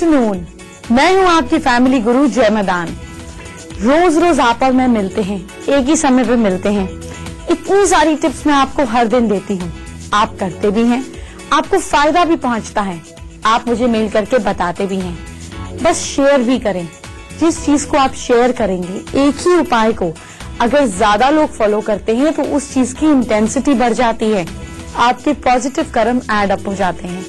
Afternoon, मैं हूँ आपकी फैमिली गुरु जय मैदान। रोज रोज आप और मैं मिलते हैं, एक ही समय पे मिलते हैं। इतनी सारी टिप्स मैं आपको हर दिन देती हूँ, आप करते भी हैं, आपको फायदा भी पहुँचता है, आप मुझे मेल करके बताते भी हैं। बस शेयर भी करें। जिस चीज को आप शेयर करेंगे, एक ही उपाय को अगर ज्यादा लोग फॉलो करते हैं तो उस चीज की इंटेंसिटी बढ़ जाती है, आपके पॉजिटिव कर्म ऐड अप हो जाते हैं।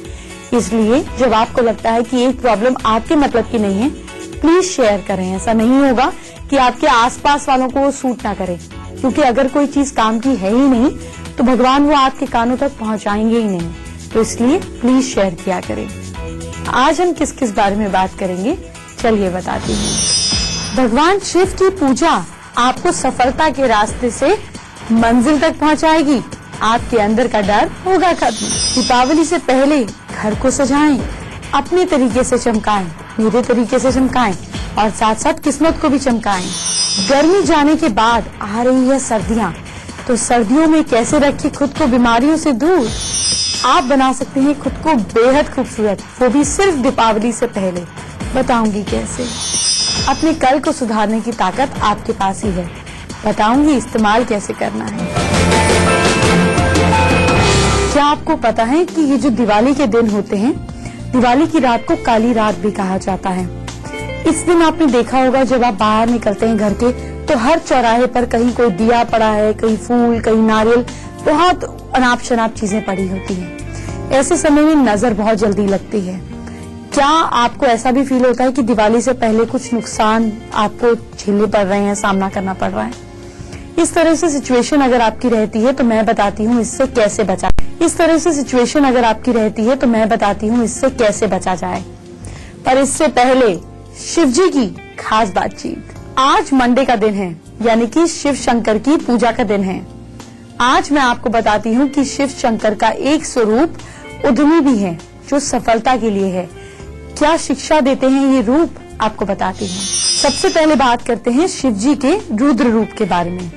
इसलिए जब आपको लगता है कि एक प्रॉब्लम आपके मतलब की नहीं है, प्लीज शेयर करें। ऐसा नहीं होगा कि आपके आसपास वालों को वो सूट ना करे, क्योंकि अगर कोई चीज काम की है ही नहीं तो भगवान वो आपके कानों तक पहुंचाएंगे ही नहीं। तो इसलिए प्लीज शेयर किया करें। आज हम किस किस बारे में बात करेंगे, चलिए बताती हूँ। भगवान शिव की पूजा आपको सफलता के रास्ते से मंजिल तक पहुंचाएगी। आपके अंदर का डर होगा खत्म। दीपावली से पहले घर को सजाएं, अपने तरीके से चमकाएं, मेरे तरीके से चमकाएं और साथ साथ किस्मत को भी चमकाएं। गर्मी जाने के बाद आ रही है सर्दियां, तो सर्दियों में कैसे रखें खुद को बीमारियों से दूर। आप बना सकते हैं खुद को बेहद खूबसूरत, वो भी सिर्फ दीपावली से पहले। बताऊंगी कैसे। अपने कल को सुधारने की ताकत आपके पास ही है, बताऊंगी इस्तेमाल कैसे करना है। क्या आपको पता है कि ये जो दिवाली के दिन होते हैं, दिवाली की रात को काली रात भी कहा जाता है। इस दिन आपने देखा होगा जब आप बाहर निकलते हैं घर के, तो हर चौराहे पर कहीं कोई दिया पड़ा है, कहीं फूल, कहीं नारियल, बहुत अनाप शनाप चीजें पड़ी होती हैं। ऐसे समय में नजर बहुत जल्दी लगती है। क्या आपको ऐसा भी फील होता है कि दिवाली से पहले कुछ नुकसान आपको झेलने पड़ रहे हैं, सामना करना पड़ रहा है? इस तरह से सिचुएशन अगर आपकी रहती है तो मैं बताती हूँ इससे कैसे बचा। इस तरह से सिचुएशन अगर आपकी रहती है तो मैं बताती हूँ इससे कैसे बचा जाए। पर इससे पहले शिव जी की खास बातचीत। आज मंडे का दिन है, यानी कि शिव शंकर की पूजा का दिन है। आज मैं आपको बताती हूँ कि शिव शंकर का एक स्वरूप उद्यमी भी है, जो सफलता के लिए है। क्या शिक्षा देते हैं ये रूप, आपको बताती हूँ। सबसे पहले बात करते हैं शिव जी के रुद्र रूप के बारे में।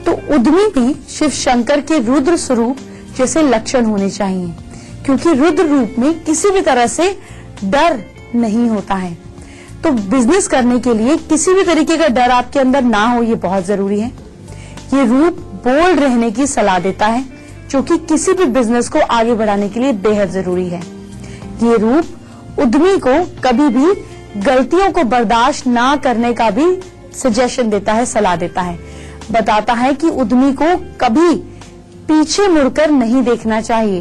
तो उद्यमी भी शिव शंकर के रुद्र स्वरूप जैसे लक्षण होने चाहिए, क्योंकि रुद्र रूप में किसी भी तरह से डर नहीं होता है। तो बिजनेस करने के लिए किसी भी तरीके का डर आपके अंदर ना हो, ये बहुत जरूरी है। ये रूप बोल्ड रहने की सलाह देता है, जो कि किसी भी बिजनेस को आगे बढ़ाने के लिए बेहद जरूरी है। ये रूप उद्यमी को कभी भी गलतियों को बर्दाश्त ना करने का भी सजेशन देता है, सलाह देता है। बताता है कि उद्यमी को कभी पीछे मुड़कर नहीं देखना चाहिए।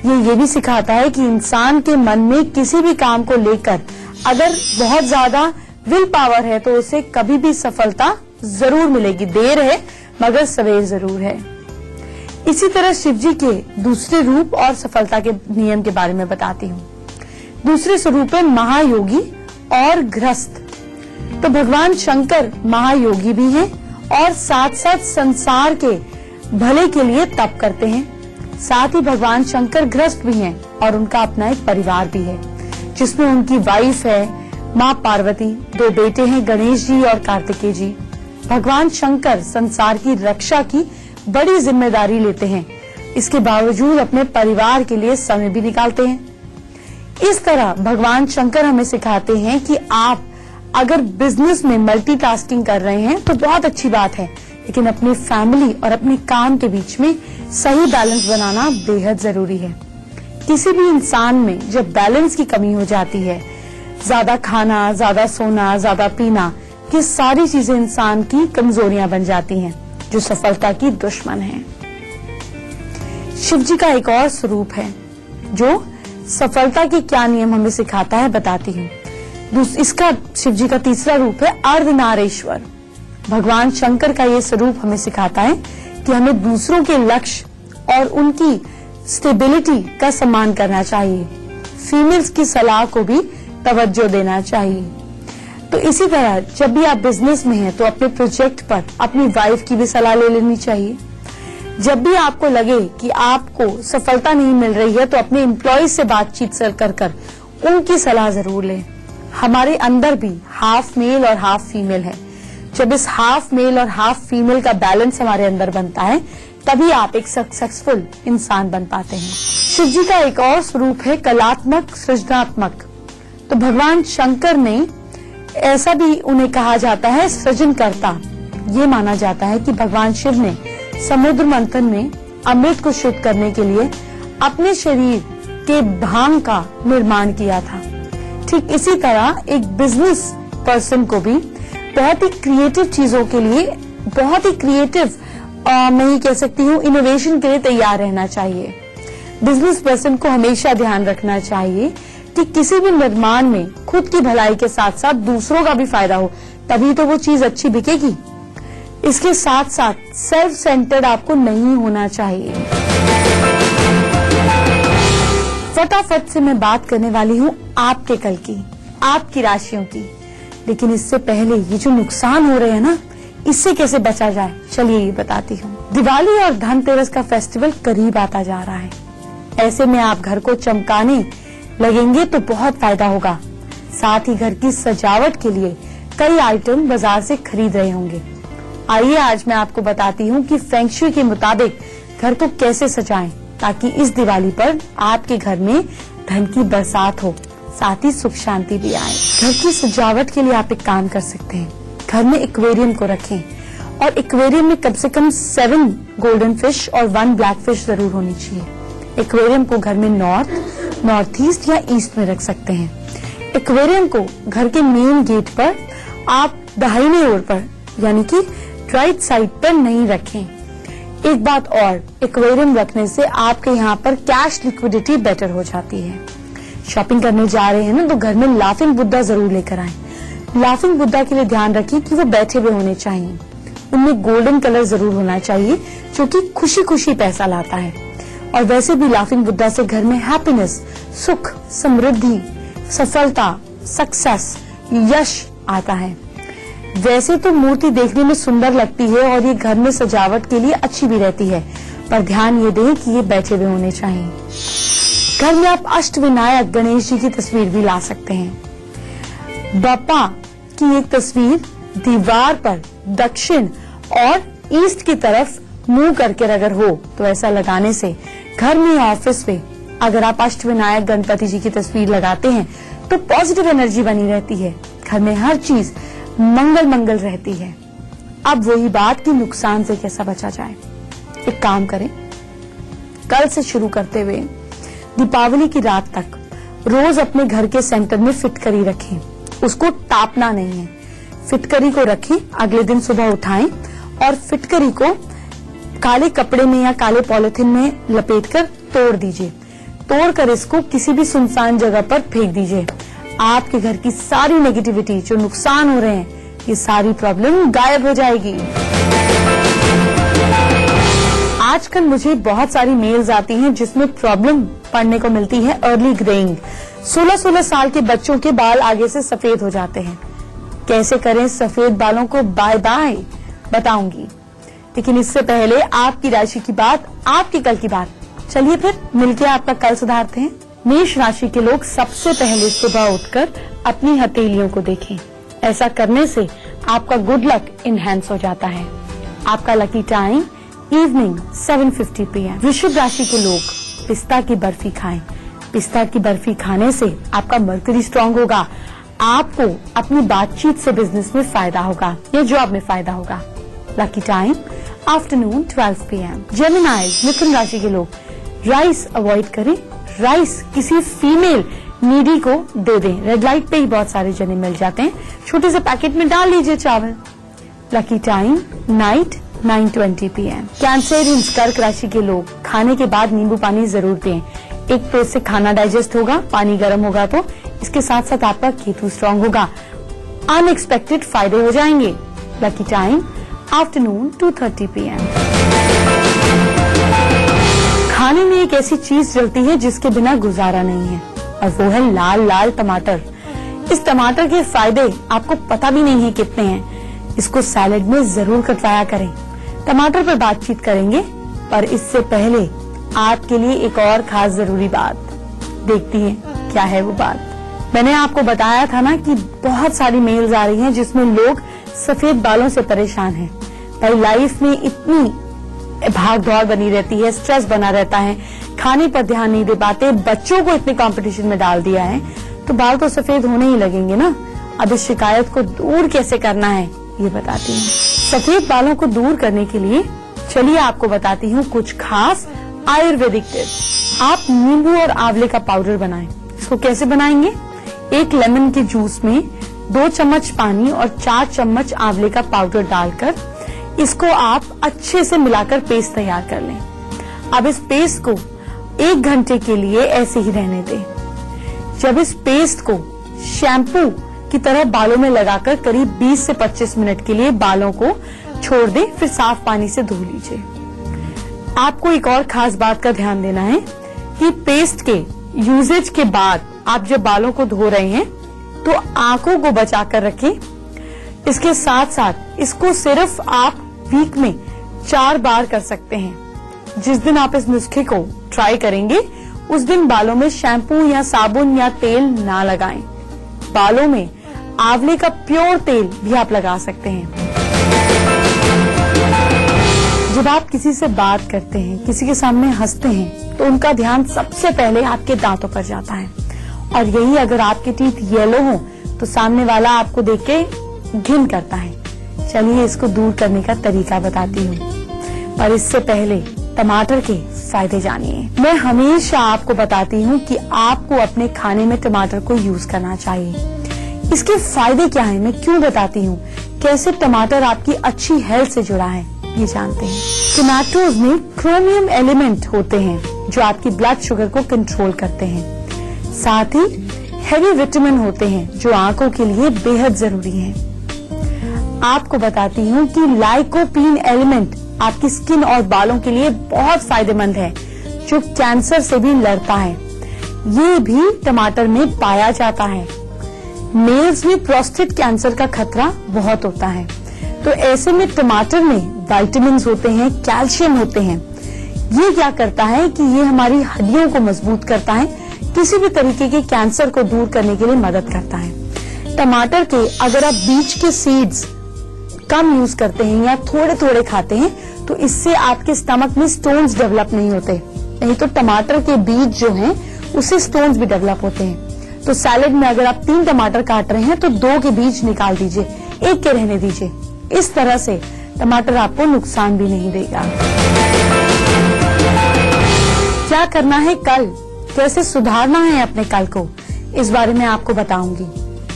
ये भी सिखाता है कि इंसान के मन में किसी भी काम को लेकर अगर बहुत ज्यादा विल पावर है तो उसे कभी भी सफलता जरूर मिलेगी। देर है मगर सवेर जरूर है। इसी तरह शिव जी के दूसरे रूप और सफलता के नियम के बारे में बताती हूँ। दूसरे स्वरूप है महायोगी और गृहस्थ। तो भगवान शंकर महायोगी भी हैं और साथ साथ संसार के भले के लिए तप करते हैं। साथ ही भगवान शंकर गृहस्थ भी हैं और उनका अपना एक परिवार भी है, जिसमें उनकी वाइफ है माँ पार्वती, 2 बेटे हैं गणेश जी और कार्तिकेय जी। भगवान शंकर संसार की रक्षा की बड़ी जिम्मेदारी लेते हैं, इसके बावजूद अपने परिवार के लिए समय भी निकालते हैं। इस तरह भगवान शंकर हमें सिखाते हैं कि आप अगर बिजनेस में मल्टीटास्किंग कर रहे हैं तो बहुत अच्छी बात है, लेकिन अपनी फैमिली और अपने काम के बीच में सही बैलेंस बनाना बेहद जरूरी है। किसी भी इंसान में जब बैलेंस की कमी हो जाती है, ज्यादा खाना, ज्यादा सोना, ज्यादा पीना, ये सारी चीजें इंसान की कमजोरियां बन जाती हैं, जो सफलता की दुश्मन है। शिव जी का एक और स्वरूप है जो सफलता के क्या नियम हमें सिखाता है, बताती हूँ। इसका शिव जी का तीसरा रूप है अर्धनारीश्वर। भगवान शंकर का ये स्वरूप हमें सिखाता है कि हमें दूसरों के लक्ष्य और उनकी स्टेबिलिटी का सम्मान करना चाहिए। फीमेल्स की सलाह को भी तवज्जो देना चाहिए। तो इसी तरह जब भी आप बिजनेस में हैं तो अपने प्रोजेक्ट पर अपनी वाइफ की भी सलाह ले लेनी चाहिए। जब भी आपको लगे कि आपको सफलता नहीं मिल रही है तो अपने एम्प्लॉयज से बातचीत कर उनकी सलाह जरूर लें। हमारे अंदर भी हाफ मेल और हाफ फीमेल है। जब इस हाफ मेल और हाफ फीमेल का बैलेंस हमारे अंदर बनता है, तभी आप एक सक्सेसफुल इंसान बन पाते हैं। शिव जी का एक और स्वरूप है कलात्मक, सृजनात्मक। तो भगवान शंकर ने, ऐसा भी उन्हें कहा जाता है, सृजनकर्ता। ये माना जाता है कि भगवान शिव ने समुद्र मंथन में अमृत को शुद्ध करने के लिए अपने शरीर के भांग का निर्माण किया था। ठीक इसी तरह एक बिजनेस पर्सन को भी बहुत ही क्रिएटिव चीजों के लिए, बहुत ही क्रिएटिव, मैं ये कह सकती हूँ, इनोवेशन के लिए तैयार रहना चाहिए। बिजनेस पर्सन को हमेशा ध्यान रखना चाहिए कि किसी भी निर्माण में खुद की भलाई के साथ साथ दूसरों का भी फायदा हो, तभी तो वो चीज अच्छी बिकेगी। इसके साथ साथ सेल्फ सेंटर्ड आपको नहीं होना चाहिए। फटाफट से मैं बात करने वाली हूँ आपके कल की, आपकी राशियों की। लेकिन इससे पहले ये जो नुकसान हो रहे हैं ना, इससे कैसे बचा जाए, चलिए ये बताती हूँ। दिवाली और धनतेरस का फेस्टिवल करीब आता जा रहा है। ऐसे में आप घर को चमकाने लगेंगे तो बहुत फायदा होगा। साथ ही घर की सजावट के लिए कई आइटम बाजार से खरीद रहे होंगे। आइए आज मैं आपको बताती हूँ कि फेंग शुई के मुताबिक घर को कैसे सजाएं ताकि इस दिवाली पर आपके घर में धन की बरसात हो, साथ ही सुख शांति भी आए। घर की सजावट के लिए आप एक काम कर सकते हैं, घर में एक्वेरियम को रखें और एक्वेरियम में कम से कम 7 गोल्डन फिश और 1 ब्लैक फिश जरूर होनी चाहिए। एक्वेरियम को घर में नॉर्थ ईस्ट या ईस्ट में रख सकते हैं। एक्वेरियम को घर के मेन गेट पर आप दाहिने ओर पर, यानी कि राइट साइड पर नहीं रखें। एक बात और, एक्वेरियम रखने से आपके यहाँ पर कैश लिक्विडिटी बेटर हो जाती है। शॉपिंग करने जा रहे हैं ना, तो घर में लाफिंग बुद्धा जरूर लेकर आएं। लाफिंग बुद्धा के लिए ध्यान रखें कि वो बैठे हुए होने चाहिए। उनमें गोल्डन कलर जरूर होना चाहिए, जो कि खुशी खुशी पैसा लाता है। और वैसे भी लाफिंग बुद्धा से घर में हैप्पीनेस, सुख, समृद्धि, सफलता, सक्सेस, यश आता है। वैसे तो मूर्ति देखने में सुंदर लगती है और ये घर में सजावट के लिए अच्छी भी रहती है, पर ध्यान ये दें कि ये बैठे हुए होने चाहिए। घर में आप अष्टविनायक गणेश जी की तस्वीर भी ला सकते हैं। बापा की एक तस्वीर दीवार पर दक्षिण और ईस्ट की तरफ मुंह करके अगर हो तो ऐसा लगाने से घर में या ऑफिस में अगर आप अष्टविनायक गणपति जी की तस्वीर लगाते हैं तो पॉजिटिव एनर्जी बनी रहती है, घर में हर चीज मंगल मंगल रहती है। अब वही बात कि नुकसान से कैसा बचा जाए। एक काम करें, कल से शुरू करते हुए दीपावली की रात तक रोज अपने घर के सेंटर में फिटकरी रखें। उसको टापना नहीं है, फिटकरी को रखें, अगले दिन सुबह उठाएं और फिटकरी को काले कपड़े में या काले पॉलिथीन में लपेटकर तोड़ दीजिए। तोड़कर इसको किसी भी सुनसान जगह पर फेंक दीजिए। आपके घर की सारी नेगेटिविटी, जो नुकसान हो रहे हैं, ये सारी प्रॉब्लम गायब हो जाएगी। आजकल मुझे बहुत सारी मेल्स आती हैं जिसमें प्रॉब्लम पढ़ने को मिलती है अर्ली ग्रेइंग। 16-16 साल के बच्चों के बाल आगे से सफेद हो जाते हैं। कैसे करें सफेद बालों को बाय बाय, बताऊंगी। लेकिन इससे पहले आपकी राशि की बात, आपकी कल की बात। चलिए फिर मिलकर आपका कल सुधारते हैं। मेष राशि के लोग सबसे पहले सुबह उठकर अपनी हथेलियों को देखें। ऐसा करने से आपका गुड लक इनहैंस हो जाता है। आपका लकी टाइम इवनिंग 7:50 PM। वृषभ राशि के लोग पिस्ता की बर्फी खाएं। पिस्ता की बर्फी खाने से आपका मर्करी स्ट्रांग होगा। आपको अपनी बातचीत से बिजनेस में फायदा होगा या जॉब में फायदा होगा। Lucky time afternoon 12 PM। Geminis मिथुन राशि के लोग राइस अवॉइड करें। राइस किसी फीमेल नीडी को दे दें। रेड लाइट पे ही बहुत सारे जने मिल जाते हैं, छोटे से पैकेट में डाल लीजिए चावल। Lucky time night 9:20 PM। कैंसरियंस कर्क राशि के लोग खाने के बाद नींबू पानी जरूर पिएं। एक तो इससे खाना डाइजेस्ट होगा, पानी गर्म होगा तो इसके साथ साथ आपका केतु स्ट्रांग होगा, अनएक्सपेक्टेड फायदे हो जाएंगे। Lucky time afternoon 2:30 PM। खाने में एक ऐसी चीज चलती है जिसके बिना गुजारा नहीं है और वो है लाल लाल टमाटर। इस टमाटर के फायदे आपको पता भी नहीं है कितने हैं। इसको सैलेड में जरूर कटवाया करें। टमाटर पर बातचीत करेंगे, पर इससे पहले आपके लिए एक और खास जरूरी बात देखती हैं। क्या है वो बात? मैंने आपको बताया था ना कि बहुत सारी मेल्स आ रही हैं जिसमें लोग सफेद बालों से परेशान हैं। भाई लाइफ में इतनी भाग दौड़ बनी रहती है, स्ट्रेस बना रहता है, खाने पर ध्यान नहीं दे पाते, बच्चों को इतने कंपटीशन में डाल दिया है, तो बाल तो सफेद होने ही लगेंगे ना। अब इस शिकायत को दूर कैसे करना है ये बताती हूँ। सफेद बालों को दूर करने के लिए चलिए आपको बताती हूँ कुछ खास आयुर्वेदिक टिप्स। आप नींबू और आंवले का पाउडर बनाएं। इसको कैसे बनाएंगे? 1 लेमन के जूस में 2 चम्मच पानी और 4 चम्मच आंवले का पाउडर डालकर इसको आप अच्छे से मिलाकर पेस्ट तैयार कर लें। अब इस पेस्ट को 1 घंटे के लिए ऐसे ही रहने दें। जब इस पेस्ट को शैम्पू की तरह बालों में लगाकर करीब 20 से 25 मिनट के लिए बालों को छोड़ दें, फिर साफ पानी से धो लीजिए। आपको एक और खास बात का ध्यान देना है कि पेस्ट के यूजेज के बाद आप जब बालों को धो रहे हैं तो आंखों को बचाकर रखें। इसके साथ साथ इसको सिर्फ आप वीक में 4 बार कर सकते हैं। जिस दिन आप इस नुस्खे को ट्राई करेंगे उस दिन बालों में शैम्पू या साबुन या तेल ना लगाएं। बालों में आंवले का प्योर तेल भी आप लगा सकते हैं। जब आप किसी से बात करते हैं, किसी के सामने हंसते हैं, तो उनका ध्यान सबसे पहले आपके दांतों पर जाता है। और यही अगर आपके टीथ येलो हो तो सामने वाला आपको देख के घिन करता है। चलिए इसको दूर करने का तरीका बताती हूँ, पर इससे पहले टमाटर के फायदे जानिए। मैं हमेशा आपको बताती हूँ कि आपको अपने खाने में टमाटर को यूज करना चाहिए। इसके फायदे क्या हैं, मैं क्यों बताती हूँ, कैसे टमाटर आपकी अच्छी हेल्थ से जुड़ा है, ये जानते हैं। टमाटोज में क्रोमियम एलिमेंट होते हैं जो आपकी ब्लड शुगर को कंट्रोल करते हैं। साथ ही हेवी विटामिन होते हैं जो आंखों के लिए बेहद जरूरी हैं। आपको बताती हूँ कि लाइकोपीन एलिमेंट आपकी स्किन और बालों के लिए बहुत फायदेमंद है, जो कैंसर से भी लड़ता है। ये भी टमाटर में पाया जाता है। मेल्स में प्रोस्टेट कैंसर का खतरा बहुत होता है, तो ऐसे में टमाटर में विटामिन्स होते हैं, कैल्शियम होते हैं। ये क्या करता है कि ये हमारी हड्डियों को मजबूत करता है, किसी भी तरीके के कैंसर को दूर करने के लिए मदद करता है। टमाटर के अगर आप बीज के सीड्स कम यूज करते हैं या थोड़े थोड़े खाते हैं तो इससे आपके स्टमक में स्टोन्स डेवलप नहीं होते। नहीं तो टमाटर के बीज जो हैं उससे स्टोन्स भी डेवलप होते हैं। तो सैलेड में अगर आप 3 टमाटर काट रहे हैं तो 2 के बीज निकाल दीजिए, 1 के रहने दीजिए। इस तरह से टमाटर आपको नुकसान भी नहीं देगा। क्या करना है कल, कैसे सुधारना है अपने कल को, इस बारे में आपको बताऊंगी।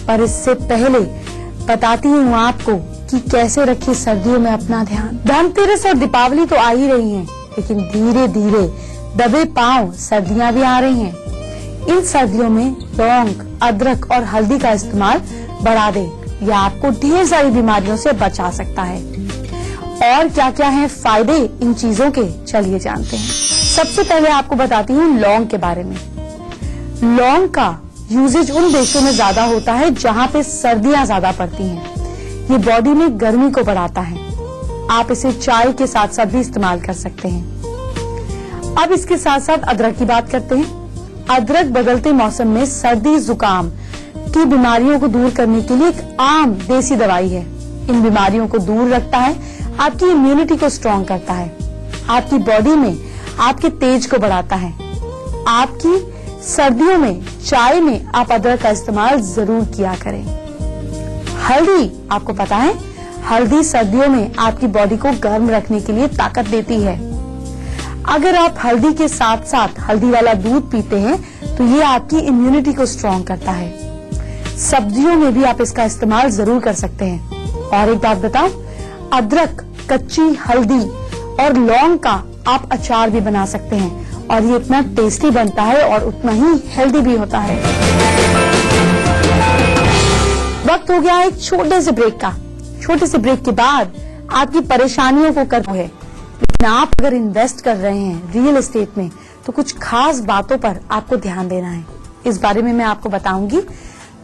पर इससे पहले बताती हूँ आपको कि कैसे रखिए सर्दियों में अपना ध्यान। धनतेरस और दीपावली तो आ ही रही हैं, लेकिन धीरे धीरे दबे पांव सर्दियां भी आ रही हैं। इन सर्दियों में लौंग, अदरक और हल्दी का इस्तेमाल बढ़ा दें, यह आपको ढेर सारी बीमारियों से बचा सकता है। और क्या क्या है फायदे इन चीजों के, चलिए जानते हैं। सबसे पहले आपको बताती हूँ लौंग के बारे में। लौंग का यूजेज उन देशों में ज्यादा होता है जहाँ पे सर्दियां ज्यादा पड़ती हैं। ये बॉडी में गर्मी को बढ़ाता है। आप इसे चाय के साथ साथ भी इस्तेमाल कर सकते हैं। अब इसके साथ साथ अदरक की बात करते हैं। अदरक बदलते मौसम में सर्दी जुकाम की बीमारियों को दूर करने के लिए एक आम देसी दवाई है। इन बीमारियों को दूर रखता है, आपकी इम्यूनिटी को स्ट्रॉन्ग करता है, आपकी बॉडी में आपके तेज को बढ़ाता है। आपकी सर्दियों में चाय में आप अदरक का इस्तेमाल जरूर किया करें। हल्दी, आपको पता है हल्दी सर्दियों में आपकी बॉडी को गर्म रखने के लिए ताकत देती है। अगर आप हल्दी के साथ साथ हल्दी वाला दूध पीते हैं तो ये आपकी इम्यूनिटी को स्ट्रॉन्ग करता है। सब्जियों में भी आप इसका इस्तेमाल जरूर कर सकते हैं। और एक बात बताओ, अदरक, कच्ची हल्दी और लौंग का आप अचार भी बना सकते हैं और ये इतना टेस्टी बनता है और उतना ही हेल्दी भी होता है। वक्त हो गया एक छोटे से ब्रेक का। छोटे से ब्रेक के बाद आपकी परेशानियों को करना है। लेकिन आप अगर इन्वेस्ट कर रहे हैं रियल एस्टेट में तो कुछ खास बातों पर आपको ध्यान देना है। इस बारे में मैं आपको बताऊंगी,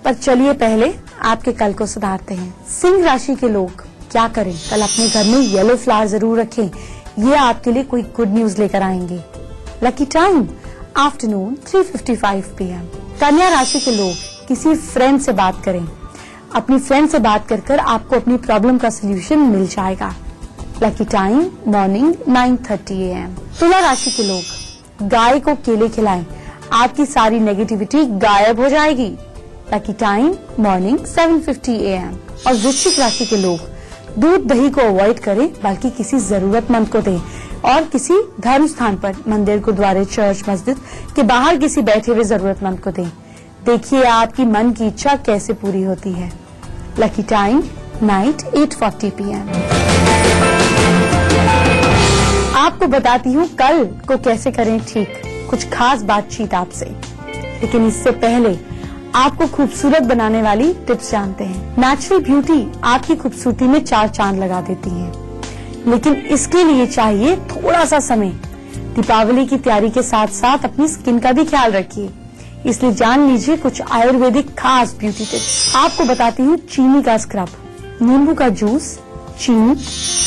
पर चलिए पहले आपके कल को सुधारते हैं। सिंह राशि के लोग क्या करें, कल अपने घर में येलो फ्लावर जरूर रखें। ये आपके लिए कोई गुड न्यूज लेकर आएंगे। Lucky time afternoon 3:55 PM। कन्या राशि के लोग किसी फ्रेंड से बात करें। अपनी फ्रेंड से बात कर आपको अपनी प्रॉब्लम का सोल्यूशन मिल जाएगा। Lucky time morning 9:30 AM। तुला राशि के लोग गाय को केले खिलाएं, आपकी सारी नेगेटिविटी गायब हो जाएगी। Lucky time morning 7:50 AM। और वृश्चिक राशि के लोग दूध दही को अवॉइड करें, बल्कि किसी जरूरतमंद को दें और किसी धर्म स्थान पर, मंदिर, गुरुद्वारे, चर्च, मस्जिद के बाहर किसी बैठे हुए जरूरतमंद को दें। देखिए आपकी मन की इच्छा कैसे पूरी होती है। Lucky time night 8:40 PM। आपको बताती हूँ कल को कैसे करें ठीक कुछ खास बातचीत आपसे, लेकिन इससे पहले आपको खूबसूरत बनाने वाली टिप्स जानते हैं। नेचुरल ब्यूटी आपकी खूबसूरती में 4 चांद लगा देती है, लेकिन इसके लिए चाहिए थोड़ा सा समय। दीपावली की तैयारी के साथ साथ अपनी स्किन का भी ख्याल रखिए, इसलिए जान लीजिए कुछ आयुर्वेदिक खास ब्यूटी टिप्स। आपको बताती हूँ चीनी का स्क्रब। नींबू का जूस, चीनी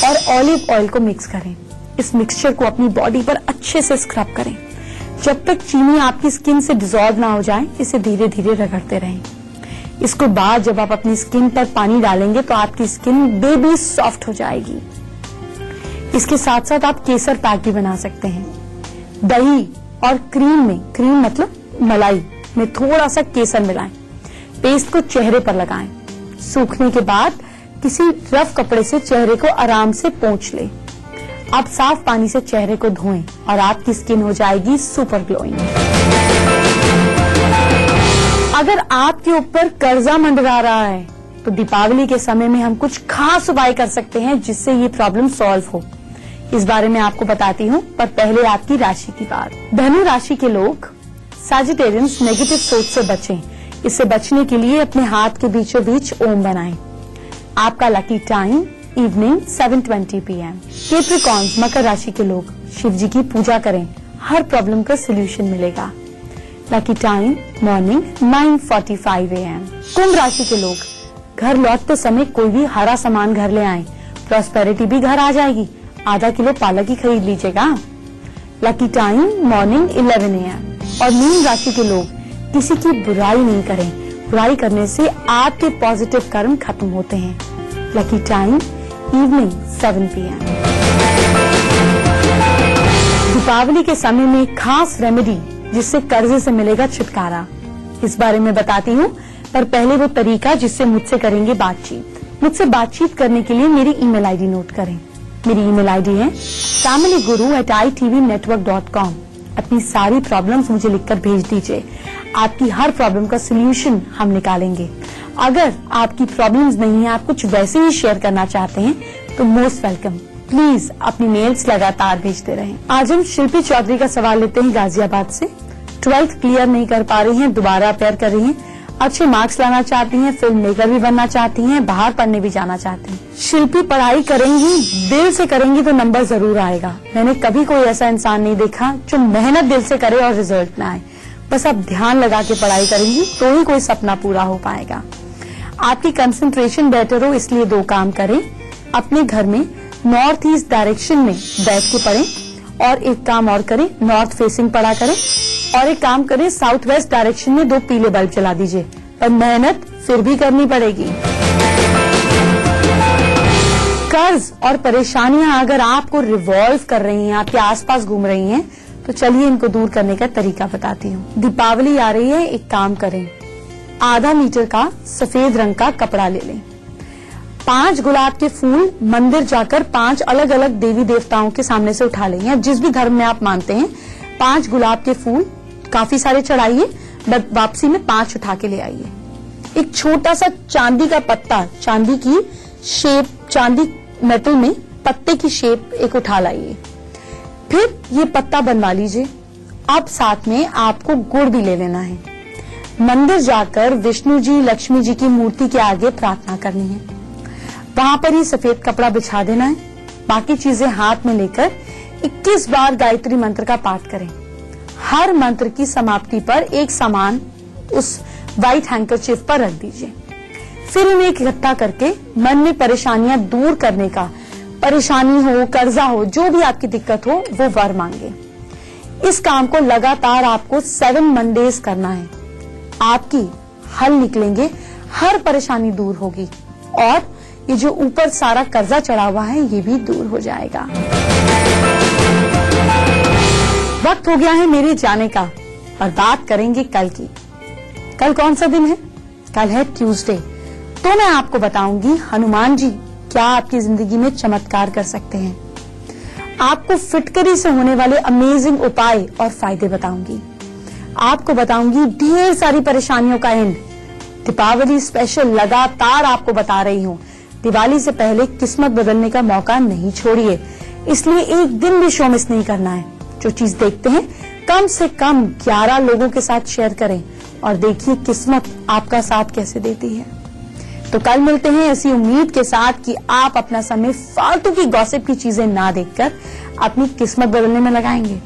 और ऑलिव ऑयल को मिक्स करें। इस मिक्सचर को अपनी बॉडी पर अच्छे से स्क्रब करें। जब तक चीनी आपकी स्किन से डिसॉल्व ना हो जाए, इसे धीरे धीरे रगड़ते रहें। इसके बाद जब आप अपनी स्किन पर पानी डालेंगे तो आपकी स्किन बेबी सॉफ्ट हो जाएगी। इसके साथ साथ आप केसर पैक भी बना सकते हैं। दही और क्रीम में, क्रीम मतलब मलाई में थोड़ा सा केसर मिलाएं। पेस्ट को चेहरे पर लगाएं। सूखने के बाद किसी रफ कपड़े से चेहरे को आराम से पोंछ लें। आप साफ पानी से चेहरे को धोएं और आपकी स्किन हो जाएगी सुपर ग्लोइंग। अगर आपके ऊपर कर्जा मंडरा रहा है तो दीपावली के समय में हम कुछ खास उपाय कर सकते हैं जिससे ये प्रॉब्लम सॉल्व हो। इस बारे में आपको बताती हूँ, पर पहले आपकी राशि की बात। धनु राशि के लोग सैजिटेरियंस नेगेटिव सोच से बचें। इससे बचने के लिए अपने हाथ के बीचों बीच ओम बनाएं। आपका lucky time evening 7:20 PM। Capricorns मकर राशि के लोग शिव जी की पूजा करें, हर प्रॉब्लम का सोल्यूशन मिलेगा। Lucky time morning 9:45 AM। कुंभ राशि के लोग घर लौटते समय कोई भी हरा सामान घर ले आएं, प्रॉस्पेरिटी भी घर आ जाएगी। आधा किलो पालक ही खरीद लीजिएगा। Lucky time morning 11 AM। और मीन राशि के लोग किसी की बुराई नहीं करें, बुराई करने से आपके पॉजिटिव कर्म खत्म होते हैं। Lucky time evening 7 PM। Deepavali के समय में खास रेमेडी जिससे कर्जे से मिलेगा छुटकारा, इस बारे में बताती हूँ, पर पहले वो तरीका जिससे मुझसे करेंगे बातचीत। मुझसे बातचीत करने के लिए मेरी ईमेल आईडी नोट करें। मेरी ईमेल आईडी है familyguru@itvnetwork.com। अपनी सारी प्रॉब्लम्स मुझे लिखकर भेज दीजिए। आपकी हर प्रॉब्लम का सोल्यूशन हम निकालेंगे। अगर आपकी प्रॉब्लम्स नहीं है, आप कुछ वैसे ही शेयर करना चाहते हैं तो मोस्ट वेलकम। प्लीज अपनी मेल्स लगातार भेजते रहें। आज हम शिल्पी चौधरी का सवाल लेते हैं गाजियाबाद से। 12th क्लियर नहीं कर पा रही हैं, दोबारा अपेयर कर रही हैं, अच्छे मार्क्स लाना चाहती हैं, फिल्म मेकर भी बनना चाहती हैं, बाहर पढ़ने भी जाना चाहती हैं। शिल्पी पढ़ाई करेंगी, दिल से करेंगी तो नंबर जरूर आएगा। मैंने कभी कोई ऐसा इंसान नहीं देखा जो मेहनत दिल से करे और रिजल्ट ना आए। बस आप ध्यान लगा के पढ़ाई करेंगी तो ही कोई सपना पूरा हो पाएगा। आपकी कंसंट्रेशन बेटर हो, इसलिए 2 काम करें। अपने घर में नॉर्थ ईस्ट डायरेक्शन में बैठ के पढ़ें, और एक काम और करें, नॉर्थ फेसिंग पढ़ा करें, और एक काम करें, साउथ वेस्ट डायरेक्शन में 2 पीले बल्ब जला दीजिए। पर मेहनत फिर भी करनी पड़ेगी। कर्ज और परेशानियां अगर आपको रिवॉल्व कर रही हैं, आपके आसपास घूम रही हैं, तो चलिए इनको दूर करने का तरीका बताती हूँ। दीपावली आ रही है, एक काम करें, आधा मीटर का सफेद रंग का कपड़ा ले लें। 5 गुलाब के फूल मंदिर जाकर 5 अलग अलग देवी देवताओं के सामने से उठा लें, या जिस भी धर्म में आप मानते हैं। 5 गुलाब के फूल काफी सारे चढ़ाइए, बट वापसी में 5 उठा के ले आइए। एक छोटा सा चांदी का पत्ता, चांदी की शेप, चांदी मेटल में पत्ते की शेप एक उठा लाइए। फिर ये पत्ता बनवा लीजिए। अब साथ में आपको गुड़ भी ले लेना है। मंदिर जाकर विष्णु जी, लक्ष्मी जी की मूर्ति के आगे प्रार्थना करनी है। वहां पर ही सफेद कपड़ा बिछा देना है। बाकी चीजें हाथ में लेकर 21 बार गायत्री मंत्र का पाठ करें। हर मंत्र की समाप्ति पर एक सामान उस व्हाइट हैंकरचीफ पर रख दीजिए। फिर उन्हें इकट्ठा करके मन में परेशानियां दूर करने का, परेशानी हो, कर्जा हो, जो भी आपकी दिक्कत हो, वो वर मांगे। इस काम को लगातार आपको 7 मंडेज करना है। आपकी हल निकलेंगे, हर परेशानी दूर होगी, और ये जो ऊपर सारा कर्जा चढ़ा हुआ है ये भी दूर हो जाएगा। वक्त हो गया है मेरे जाने का, और बात करेंगे कल की। कल कौन सा दिन है? कल है ट्यूसडे, तो मैं आपको बताऊंगी हनुमान जी क्या आपकी जिंदगी में चमत्कार कर सकते हैं। आपको फिटकरी से होने वाले अमेजिंग उपाय और फायदे बताऊंगी। आपको बताऊंगी ढेर सारी परेशानियों का एंड। दीपावली स्पेशल लगातार आपको बता रही हूँ, दिवाली से पहले किस्मत बदलने का मौका नहीं छोड़िए, इसलिए एक दिन भी शो मिस नहीं करना है। जो चीज देखते हैं कम से कम 11 लोगों के साथ शेयर करें और देखिए किस्मत आपका साथ कैसे देती है। तो कल मिलते हैं ऐसी उम्मीद के साथ कि आप अपना समय फालतू की गॉसिप की चीजें ना देखकर अपनी किस्मत बदलने में लगाएंगे।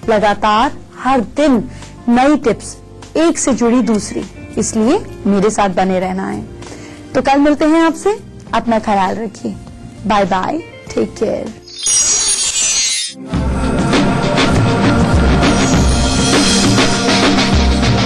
लगातार हर दिन नई टिप्स, एक से जुड़ी दूसरी, इसलिए मेरे साथ बने रहना है। तो कल मिलते हैं आपसे, अपना ख्याल रखिए। Bye bye, take care.